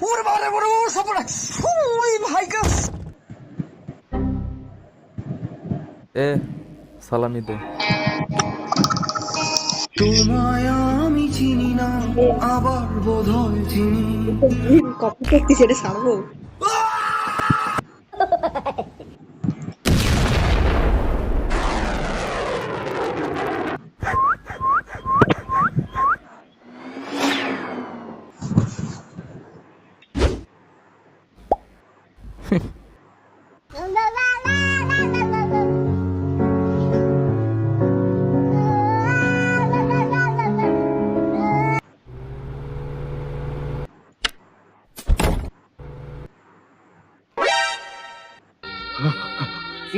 ওরে বাবা রে, ওরে সপনা, ওই ভাই কা। এ সালামি দে। তোমায় আমি চিনি না, আবার বোধহয় চিনি। কপি করতে সেটা ছাড়বো।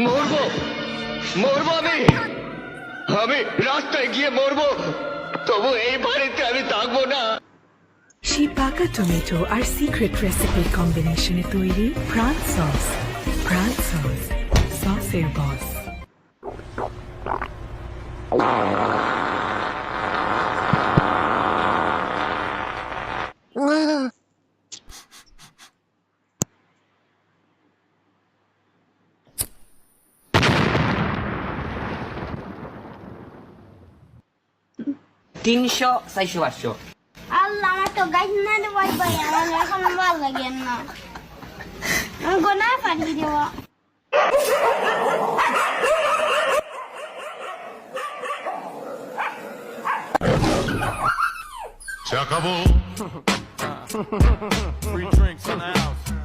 মরবো, মরবো আমি, আমি রাস্তায় গিয়ে মরবো, তবু এই বাড়িতে আমি থাকবো না। সেই পাকা টমেটো আর সিক্রেট রেসিপির কম্বিনেশনে তৈরি প্রাণ সস। প্রাণ সস, সসের বস। 300 400 500 আল্লাহ আমার তো গাইড না রে ভাই ভাই আমার এখন ভালো লাগে না আমি গোনা পাঠিয়ে দেব Se acabó. Free drinks in the house.